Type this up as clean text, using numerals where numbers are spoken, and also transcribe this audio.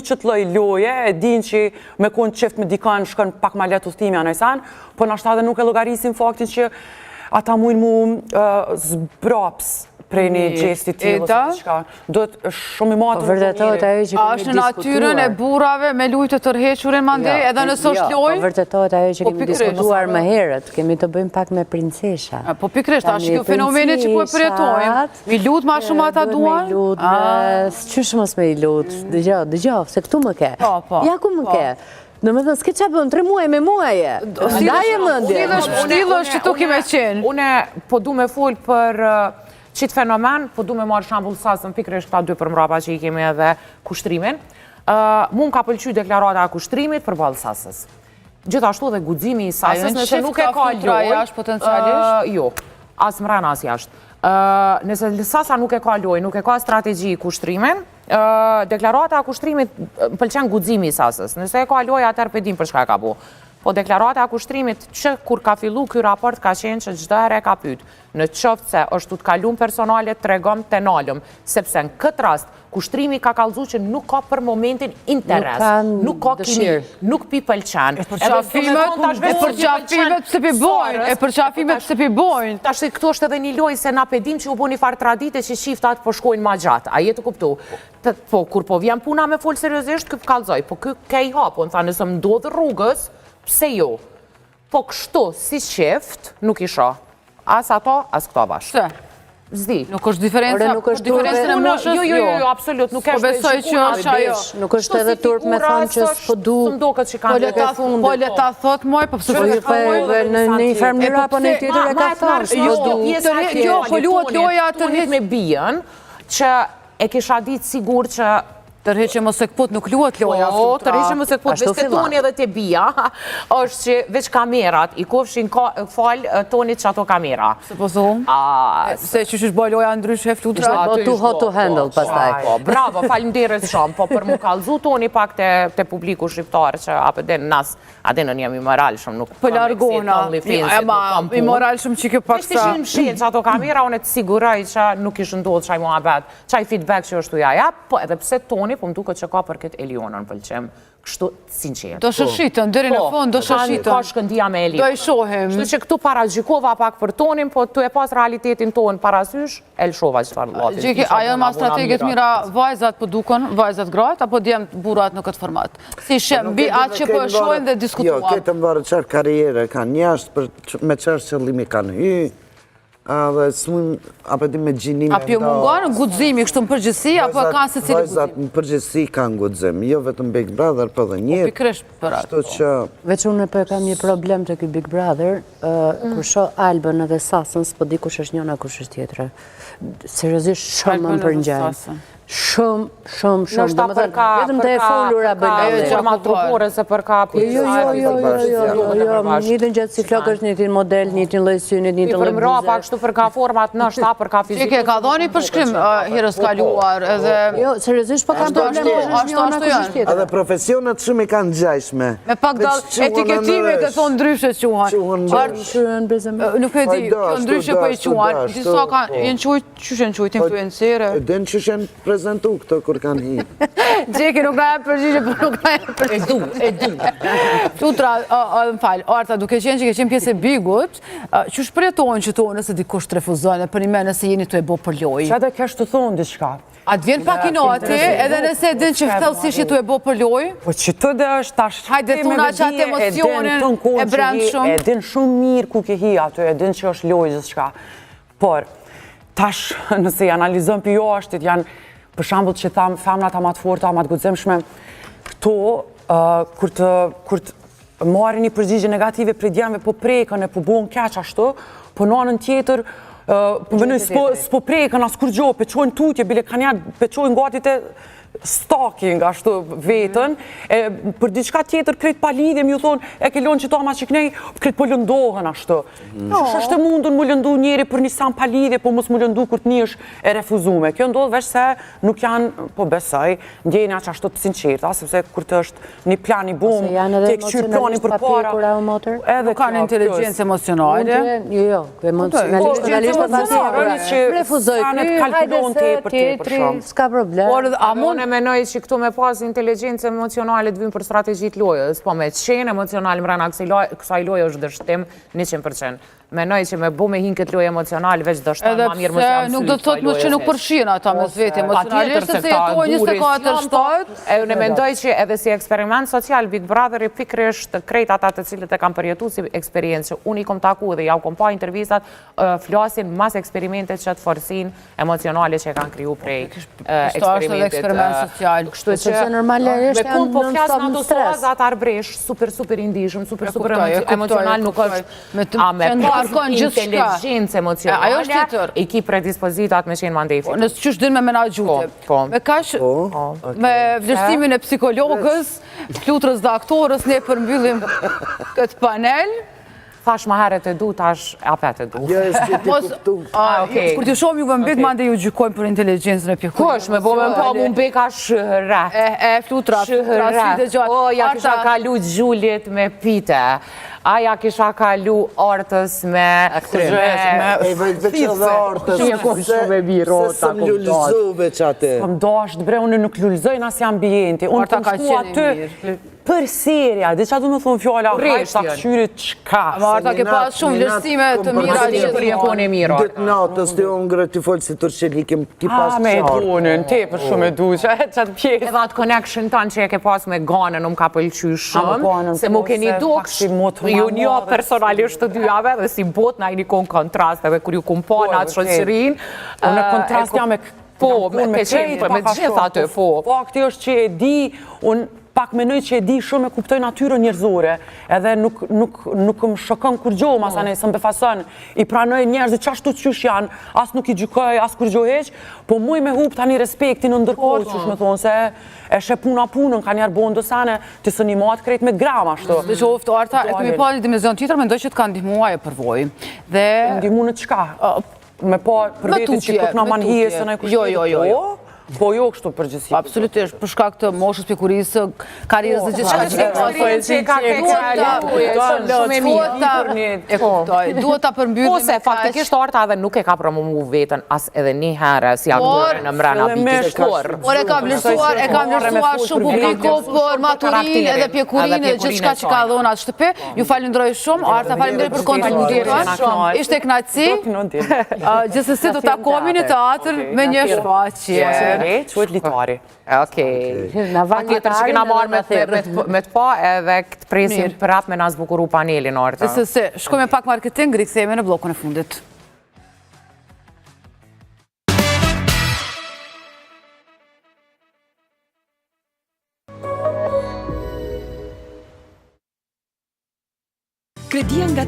luj që të loj loje, e din që me konë qift me dikan shkën pak ma letë ustimi anë e sanë, po nështë edhe nuk e logarisim faktin që ata mujnë mu zbraps prej një gjesti tjilë ose të shka. Do të shumë i matë vërtetot ajo që kemi është natyrën e burave me lujtë të tërhequrin mandej, edhe nësë është lojë? Vërtetot ajo që kemi diskutuar më herët, kemi të bëjmë pak me princesha. Po pikrisht, ashtë kjo fenomenit që po e përjetojmë. Mi lutë ma shumë ata duan? Me lutë, qysh mos me i lutë, dëgjo, se këtu më ke. Ja ku më ke. Në më thënë, s'ke qa bënë, 3 muaj me muaje. Ndaje mëndje. Stilësh që tu kime qenë. Une po du me full për qitë fenomen, po du me marrë shambull sasën, pikrish këta 2 për mrapa që i kemi edhe kushtrimin. Mun ka pëlqy deklarata e kushtrimit për balë sasës. Gjithashtu dhe guximi i sasës, nëse nuk e ka lojë, jo, as mrena as jashtë. Nëse sasa nuk e ka lojë, nuk e ka strategji i kushtrimin, deklarata e kushtrimit pëlqen guximi i sasës. Nëse e ka lojë, atër pedim për shka e ka bu. Po deklarata e kushtrimit që kur ka fillu ky raport ka qenë që çdo herë ka pyet, në qoftë se është të kalum personale tregom të nalëm, sepse në këtë rast kushtrimi ka kallëzu që nuk ka për momentin interes, nuk ka kimi, nuk pi pëlqen. E përqafimet se pi bojnë. Tash këtu është edhe një lojë se na pedim që u bën një farë tradite që shiftat po shkojnë ma gjatë. A je të kuptu? Po kur po vjen puna me fol seriozisht, ky kallëzoj, po ky ke i hapun, tha nëse më ndodh rrugës, pse jo? Po kështu, si qift, nuk isha. As ato, as këto bashkë. Zdi. Nuk është diferenca? Nuk është diferenca në moshës? Jo, absolut, nuk është besoj që është ajo. Nuk është edhe turp me thonë që s'po du. Po le ta thot moj, po pëse që ka thot. Në një farë mënyra, po në tjetër e ka thonë. Jo, po luat loja të një me bijën, që e kisha ditë sigur që tërheqe mos e këput, nuk luat loja. O, tërheqe mos e këput, veç të toni edhe të bija, është që veç kamerat, i kofshin falë tonit që ato kamera. Se po thumë? Se që është bëj loja ndryshe flutra? Ishte too hot to handle, pastaj. Bravo, falimderit shumë, po për më kallëzu toni pak të publiku shqiptarë, që apë den nas, adenën jam i moral shumë, nuk për largona, i moral shumë që kjo pak sa. Vështë ishim shenë që ato kamera, unë të siguraj që nuk ishë ndodhë qaj muhabet, qaj feedback që është uja jap, po edhe pse toni, po më duket që ka për këtë Elionën pëlqem, kështu sinqert. Do shëshitën, deri në fund, do shëshitën. Ka shkëndia me Elionën. Do i shohim. Kështu që këtu para gjikova pak për tonin, po të e pas realitetin tonë parasysh, el shova që farë lafin. Gjiki, a janë ma strategjet mira vajzat për dukon, vajzat grajt, apo djemë burat në këtë format? Si shem, bi atë që për shojnë dhe diskutuam. Jo, këtë më varë qërë karriere kanë njashtë, me qërë qëllimi kanë hy, dhe s'mujmë, apo di me gjinime... A pjo mungonë, gudzimi kështu në përgjësi, apo kanë se cilë vajzat në përgjësi kanë gudzim, jo vetëm Big Brother, për dhe njërë. Po pikrisht për atë. Veç unë për kam një problem të këj Big Brother, kur shoh Albën edhe Sasën, s'po di kush është njëna, kush është tjetëra. Seriozisht shumë më përngjanë. Shumë. Vetëm të e folura bëllë. Gjërma trupore se për ka Jo, njëtën gjatë si flok është njëtën model, njëtën lojësynit, njëtën lojë buze. Pak shtu për ka format në shta, për ka fizikë. Qike, ka dhoni përshkrim hirës kaluar edhe... Jo, seriozisht për kam problem, ashtu edhe profesionet shumë i kanë gjajshme. Me pak dal etiketime të thonë ndryshe quhan. Nuk e di, ndryshe për i quhan. Disa jenë qujt, qyshe në qujt, influencere. Den qyshe në prezentu këto kur kanë hi. Gjeki, nuk na e përgjigje, për nuk na e përgjigje. E du. Tutra, më falë, Arta, duke qenë që ke qenë pjesë e Bigut, që shpërjetojnë që tonë nëse dikush të refuzojnë, për një me nëse jeni të e bo për lojë? Qa dhe kesh të thonë diçka? A të vjen pak i noti, edhe nëse din që thellësisht të e bo për lojë? Po që të dhe është tash... Hajde tuna qatë emocionin e brendë shumë? E din shumë mirë ku ke hi ato, e din që është lojë gjithë shka. Por, tash nëse i analizëm për jo ashtit, janë për shambull që thamë femnat amat forta, amat gudzimshme, këto, kur të marrë një përgjigje negative për djemve, po prejkën e po bon keq ashtu, po në anën tjetër, s'po prejkën as kur gjo, peqojnë tutje, bile kanë janë, peqojnë gatit e stalking, ashtu vetën, për diçka tjetër kretë pa lidhje, mi ju thonë, e ke lonë që ta ma që kënej, kretë po lëndohen ashtu. Shështë mundun mu lëndu njeri për një sam pa lidhje, po mos mu lëndu kur të një është e refuzume. Kjo ndodhë veç se nuk janë, po besoj, ndjenja që ashtu të sinqerta, sepse kur të është një plan i bum, të e këqyr planin për para. Nuk kanë inteligencë emocionale. Jo, emocionalisht refuzoj, hajde se tjetri, s'ka problem. Unë e menoj që këtu me pas inteligencë emocionale të vynë për strategjit lojës, po me qenë emocional mrena kësaj lojë është dështim 100%. Menoj që me bu me hinë këtë lojë emocional, veç dështim ma mirë më jam nuk do të thotë që nuk përshien ata me zveti emocionalisht, se jetojnë 24/7. E unë mendoj që edhe si eksperiment social, Big Brother i pikrisht krejt ata të cilët e kam përjetu si eksperiencë, që unë i kom taku dhe ja u kom pa intervistat, flasin mas eksperimentet që të forsin emocionale që e kanë kriju prej eksperimentit. Kështu që normalisht me kun po flasë në ato soaz atë arbresh, super i ndishëm, super emocional nuk është, a me inteligencë emocionale, i ki predispozitat me qenë mandejfi. Nësë qështë din me menagjute. Me kash, me vlerësimin e psikologës, flutrës dhe aktorës, ne përmbyllim këtë panel. Thash ma herët e du, tash apet e du. Jo, është që ti kuptu. Kur t'ju shumë juve mbik, mande ju gjykojmë për inteligencën e pjekurin. Kush, me bo me më pa mu mbika shëhërat. Flutra, Shëhërat. O, ja kisha kalu Gjullit me pite. Aja kisha kalu Artës me... E veç edhe Artës. Që e kom shumë e biro, se sëm lullëzove që atë. Kom dasht, bre, unë nuk lullëzoj në asë ambienti. Unë kom shku aty për serja, dhe që du me thonë fjalla, hajta këshyrit qka. Marta, ke pas shumë vlerësime të mira që të rjekon e mira. Dëtë natës të ongre të folë si tërsheli, kem ti pas me dunën, te për shumë e du, që atë pjesë. Edhe atë connection tanë që e ke pas me ganën, më ka pëlqy shumë, se mu keni duksh, ju një personalisht të dyjave, dhe si bot na i një kon kontrast, edhe kur ju kumpona atë shoqërin. Unë kontrast jam me gjitha të po. Fakti është që e di, unë pak menoj që e di shumë e kuptoj natyrën njerëzore, edhe nuk më shokon kur gjohë, masane, së më befason, i pranoj njerëz dhe qashtu qysh janë, as nuk i gjykoj, as kur gjoheq, po muj me hup tani respektin në ndërkohë, qysh me thonë, se e shë punën, ka njerë bonë dësane, të së një matë krejt me grama, shto. Dhe që oftë, Arta, e kemi pa një dimenzion tjetër, mendoj që të kanë ndihmua e përvoj. Dhe... Ndihmu në qka? Me pa për vetit që për këna manhije se në e kushtet. Po jo kështu përgjësi. Absolutisht, për shkak të moshës, pjekurisë, karierës dhe gjithë duhet ta përmbyllim. Ose faktikisht Arta edhe nuk e ka promovu vetën as edhe një herë si aktore në mrena Big Brother. Por e ka vlerësuar shumë publiku për maturinë edhe pjekurinë dhe gjithë shka që ka dhona atë shtëpi. Ju falenderoj shumë, Arta falenderoj për kontributin. Ishte kënaqësi. Gjithsesi do takohemi në teatr me një shfaqje. Quet litari. Okej. Tjetër që kina marrë me të pa edhe këtë presim prap me nga zbukuru panelin Arta. Shkojme pak marketing, rikthehemi në blokun e fundit. Kredia nga